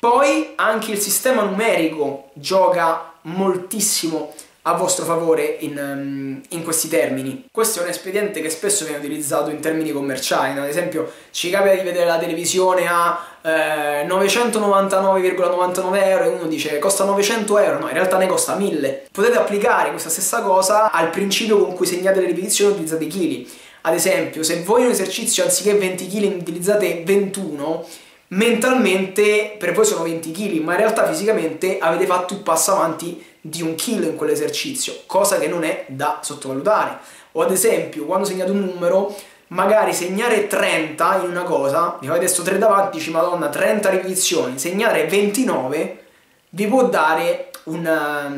Poi anche il sistema numerico gioca moltissimo a vostro favore in questi termini. Questo è un espediente che spesso viene utilizzato in termini commerciali, no? Ad esempio ci capita di vedere la televisione a 999,99 euro e uno dice costa 900 euro, no, in realtà ne costa 1000. Potete applicare questa stessa cosa al principio con cui segnate le ripetizioni e utilizzate i chili. Ad esempio, se voi in un esercizio anziché 20 kg ne utilizzate 21, mentalmente per voi sono 20 kg, ma in realtà fisicamente avete fatto il passo avanti di 1 chilo in quell'esercizio, cosa che non è da sottovalutare. O ad esempio, quando segnate un numero, magari segnare 30 in una cosa, vi fate adesso 3 davanti, dici madonna, 30 ripetizioni, segnare 29 vi può dare una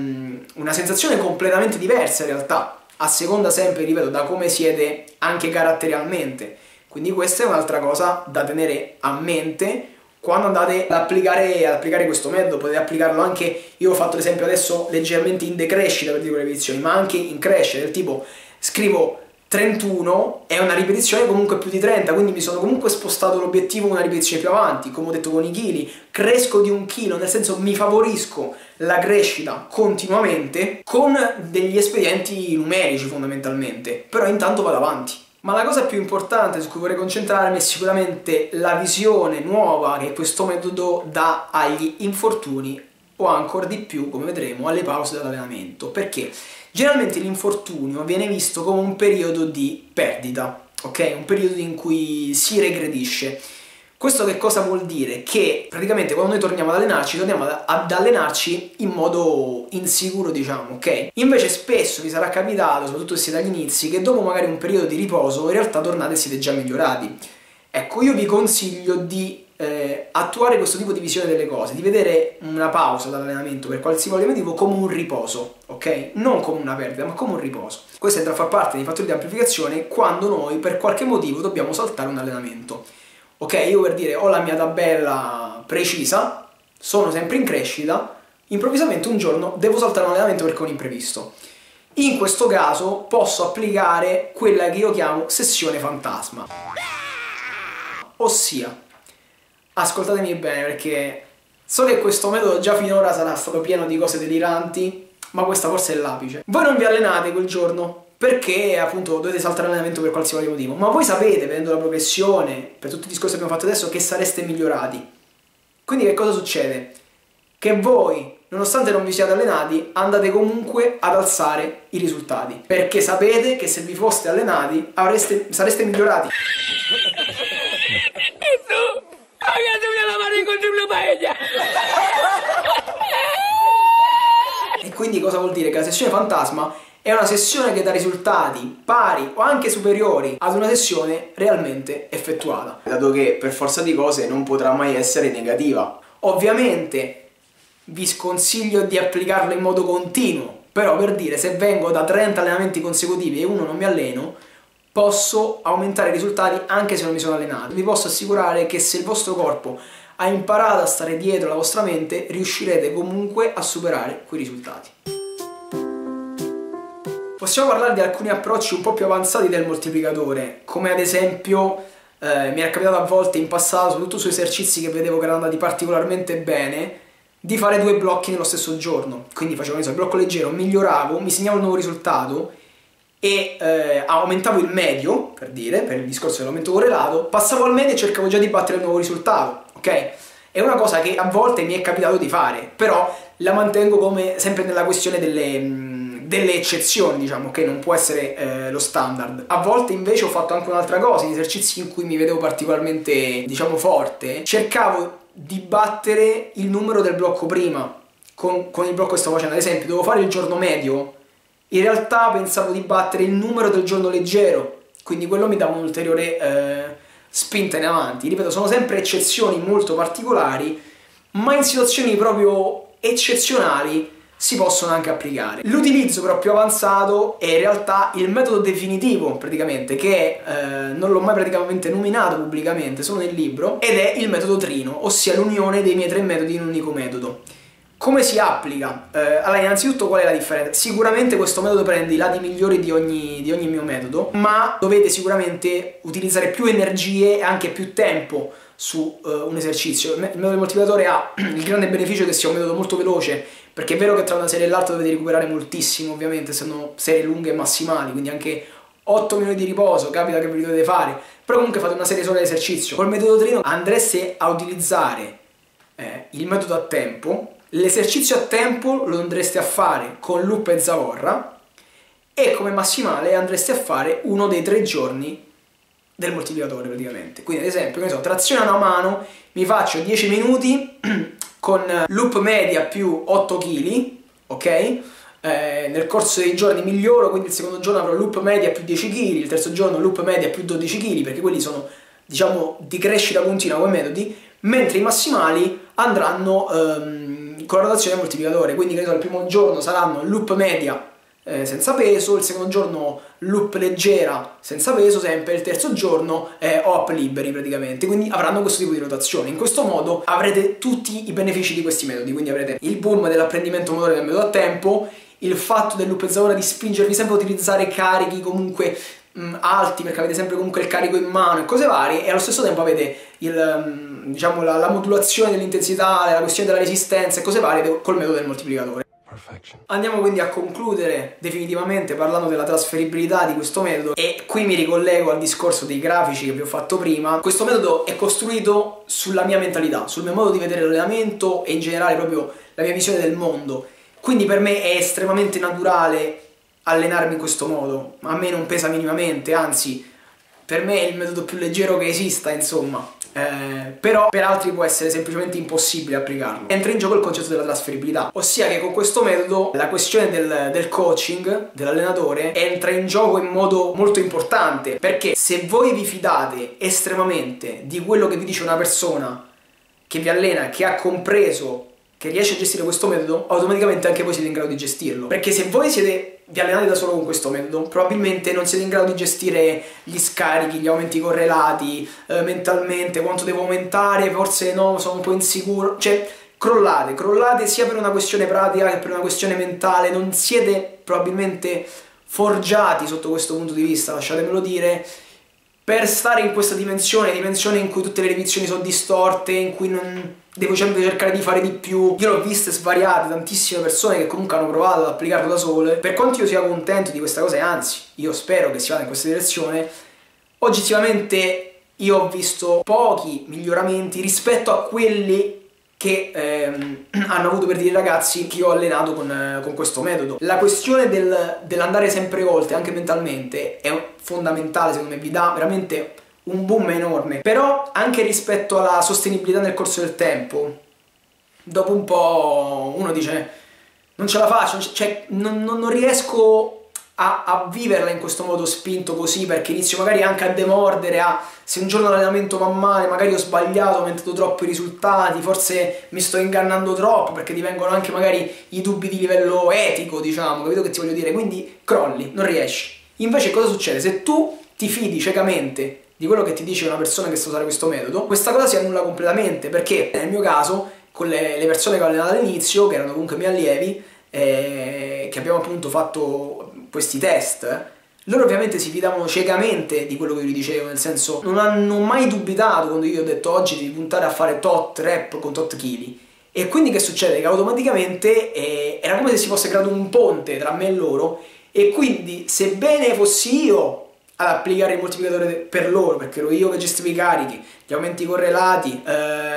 sensazione completamente diversa in realtà, a seconda sempre, ripeto, da come siete anche caratterialmente. Quindi questa è un'altra cosa da tenere a mente quando andate ad applicare questo metodo. Potete applicarlo anche, io ho fatto l'esempio adesso leggermente in decrescita per dire le ripetizioni, ma anche in crescita, del tipo scrivo 31 è una ripetizione comunque più di 30, quindi mi sono comunque spostato l'obiettivo una ripetizione più avanti, come ho detto con i chili, cresco di 1 chilo, nel senso mi favorisco la crescita continuamente con degli espedienti numerici fondamentalmente, però intanto vado avanti. Ma la cosa più importante su cui vorrei concentrarmi è sicuramente la visione nuova che questo metodo dà agli infortuni o ancora di più, come vedremo, alle pause dall'allenamento. Perché? Generalmente l'infortunio viene visto come un periodo di perdita, ok? Un periodo in cui si regredisce. Questo che cosa vuol dire? Che praticamente quando noi torniamo ad allenarci in modo insicuro, diciamo, ok? Invece spesso vi sarà capitato, soprattutto se siete agli inizi, che dopo magari un periodo di riposo in realtà tornate e siete già migliorati. Ecco, io vi consiglio di attuare questo tipo di visione delle cose, di vedere una pausa dall'allenamento per qualsiasi motivo come un riposo, ok? Non come una perdita, ma come un riposo. Questo entra a far parte dei fattori di amplificazione quando noi per qualche motivo dobbiamo saltare un allenamento. Ok, io per dire ho la mia tabella precisa, sono sempre in crescita, improvvisamente un giorno devo saltare un allenamento perché ho un imprevisto. In questo caso posso applicare quella che io chiamo sessione fantasma. Ossia, ascoltatemi bene perché so che questo metodo già finora sarà stato pieno di cose deliranti, ma questa forse è l'apice. Voi non vi allenate quel giorno perché appunto dovete saltare l'allenamento per qualsiasi motivo, ma voi sapete, vedendo la progressione, per tutti i discorsi che abbiamo fatto adesso, che sareste migliorati. Quindi che cosa succede? Che voi, nonostante non vi siate allenati, andate comunque ad alzare i risultati, perché sapete che se vi foste allenati sareste migliorati. E quindi cosa vuol dire? Che la sessione fantasma è una sessione che dà risultati pari o anche superiori ad una sessione realmente effettuata, dato che per forza di cose non potrà mai essere negativa. Ovviamente vi sconsiglio di applicarlo in modo continuo, però per dire, se vengo da 30 allenamenti consecutivi e uno non mi alleno, posso aumentare i risultati anche se non mi sono allenato. Vi posso assicurare che se il vostro corpo ha imparato a stare dietro la vostra mente, riuscirete comunque a superare quei risultati. Possiamo parlare di alcuni approcci un po' più avanzati del moltiplicatore, come ad esempio mi era capitato a volte in passato, soprattutto su esercizi che vedevo che erano andati particolarmente bene, di fare 2 blocchi nello stesso giorno. Quindi facevo il blocco leggero, miglioravo, mi segnavo un nuovo risultato e aumentavo il medio, per dire, per il discorso dell'aumento correlato, passavo al medio e cercavo già di battere il nuovo risultato, ok? È una cosa che a volte mi è capitato di fare, però la mantengo come sempre nella questione delle eccezioni, diciamo, che non può essere lo standard. A volte invece ho fatto anche un'altra cosa, in esercizi in cui mi vedevo particolarmente, diciamo, forte, cercavo di battere il numero del blocco prima con il blocco che stavo facendo. Ad esempio, dovevo fare il giorno medio, in realtà pensavo di battere il numero del giorno leggero, quindi quello mi dava un'ulteriore spinta in avanti. Ripeto, sono sempre eccezioni molto particolari, ma in situazioni proprio eccezionali si possono anche applicare. L'utilizzo però più avanzato è in realtà il metodo definitivo, praticamente, che non l'ho mai praticamente nominato pubblicamente, solo nel libro, ed è il metodo trino, ossia l'unione dei miei 3 metodi in un unico metodo. Come si applica? Allora, innanzitutto qual è la differenza? Sicuramente questo metodo prende i lati migliori di ogni mio metodo, ma dovete sicuramente utilizzare più energie e anche più tempo su un esercizio. Il metodo del moltiplicatore ha il grande beneficio che sia un metodo molto veloce, perché è vero che tra una serie e l'altra dovete recuperare moltissimo, ovviamente, sono serie lunghe e massimali, quindi anche 8 minuti di riposo capita che ve li dovete fare, però comunque fate una serie sola di esercizio. Col metodo trino andreste a utilizzare il metodo a tempo. L'esercizio a tempo lo andreste a fare con loop e zavorra e come massimale andreste a fare uno dei 3 giorni del moltiplicatore praticamente. Quindi ad esempio, che ne so, trazione a una mano, mi faccio 10 minuti con loop media più 8 kg ok? Nel corso dei giorni miglioro, quindi il secondo giorno avrò loop media più 10 kg, il terzo giorno loop media più 12 kg, perché quelli sono, diciamo, di crescita continua come metodi, mentre i massimali andranno con la rotazione del moltiplicatore, quindi che ne so, il primo giorno saranno loop media senza peso, il secondo giorno loop leggera senza peso sempre, il terzo giorno op liberi praticamente, quindi avranno questo tipo di rotazione. In questo modo avrete tutti i benefici di questi metodi, quindi avrete il boom dell'apprendimento motore del metodo a tempo, il fatto dell'uppezzatore di spingervi sempre a utilizzare carichi comunque alti, perché avete sempre comunque il carico in mano e cose varie, e allo stesso tempo avete diciamo, la modulazione dell'intensità, la questione della resistenza e cose varie col metodo del moltiplicatore. Andiamo quindi a concludere definitivamente parlando della trasferibilità di questo metodo, e qui mi ricollego al discorso dei grafici che vi ho fatto prima. Questo metodo è costruito sulla mia mentalità, sul mio modo di vedere l'allenamento e in generale proprio la mia visione del mondo, quindi per me è estremamente naturale allenarmi in questo modo, a me non pesa minimamente, anzi per me è il metodo più leggero che esista, insomma. Però per altri può essere semplicemente impossibile applicarlo. Entra in gioco il concetto della trasferibilità, ossia che con questo metodo la questione del coaching, dell'allenatore, entra in gioco in modo molto importante, perché se voi vi fidate estremamente di quello che vi dice una persona che vi allena, che ha compreso, che riesce a gestire questo metodo, automaticamente anche voi siete in grado di gestirlo. Perché se voi vi allenate da solo con questo metodo, probabilmente non siete in grado di gestire gli scarichi, gli aumenti correlati, mentalmente, quanto devo aumentare, forse no, sono un po' insicuro, cioè crollate sia per una questione pratica che per una questione mentale, non siete probabilmente forgiati sotto questo punto di vista, lasciatemelo dire, per stare in questa dimensione in cui tutte le ripetizioni sono distorte, in cui non devo sempre cercare di fare di più. Io l'ho viste svariate, tantissime persone che comunque hanno provato ad applicarlo da sole. Per quanto io sia contento di questa cosa, e anzi io spero che si vada in questa direzione, oggettivamente io ho visto pochi miglioramenti rispetto a quelli che hanno avuto, per dire, i ragazzi che io ho allenato con questo metodo. La questione dell'andare sempre oltre, anche mentalmente, è fondamentale, secondo me, vi dà veramente un boom enorme. Però anche rispetto alla sostenibilità nel corso del tempo, dopo un po' uno dice non ce la faccio, cioè non riesco a viverla in questo modo spinto così, perché inizio magari anche a demordere, se un giorno l'allenamento va male, magari ho sbagliato, ho aumentato troppo i risultati, forse mi sto ingannando troppo, perché ti vengono anche magari i dubbi di livello etico, diciamo, capito che ti voglio dire? Quindi crolli, non riesci. Invece cosa succede? Se tu ti fidi ciecamente di quello che ti dice una persona che sa usare questo metodo, questa cosa si annulla completamente, perché nel mio caso, con le persone che ho allenato all'inizio, che erano comunque miei allievi, che abbiamo appunto fatto questi test, loro ovviamente si fidavano ciecamente di quello che io gli dicevo, nel senso non hanno mai dubitato quando io gli ho detto oggi devi puntare a fare tot rep con tot chili. E quindi che succede? Che automaticamente era come se si fosse creato un ponte tra me e loro, e quindi sebbene fossi io ad applicare il moltiplicatore per loro, perché ero io che gestivo i carichi, gli aumenti correlati,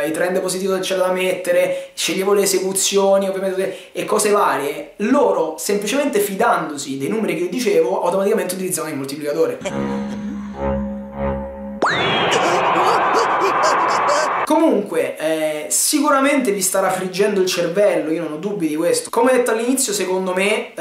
i trend positivi che c'era da mettere, sceglievo le esecuzioni ovviamente e cose varie, loro semplicemente fidandosi dei numeri che io dicevo automaticamente utilizzavano il moltiplicatore. Comunque, sicuramente vi starà friggendo il cervello, io non ho dubbi di questo. Come detto all'inizio, secondo me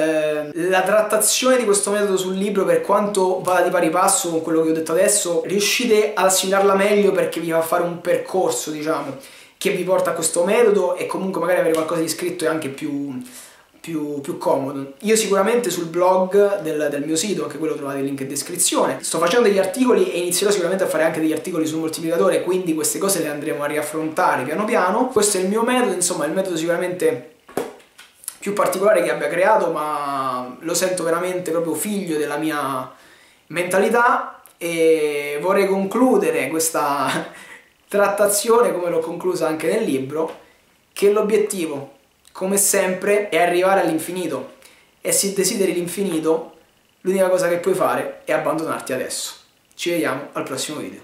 la trattazione di questo metodo sul libro, per quanto vada di pari passo con quello che ho detto adesso, riuscite ad assimilarla meglio, perché vi fa fare un percorso, diciamo, che vi porta a questo metodo, e comunque magari avere qualcosa di scritto è anche più comodo. Io sicuramente sul blog del mio sito, anche quello trovate il link in descrizione, sto facendo degli articoli e inizierò sicuramente a fare anche degli articoli sul moltiplicatore, quindi queste cose le andremo a riaffrontare piano piano. Questo è il mio metodo, insomma il metodo sicuramente più particolare che abbia creato, ma lo sento veramente proprio figlio della mia mentalità, e vorrei concludere questa trattazione come l'ho conclusa anche nel libro, che l'obiettivo come sempre è arrivare all'infinito, e se desideri l'infinito l'unica cosa che puoi fare è abbandonarti adesso. Ci vediamo al prossimo video.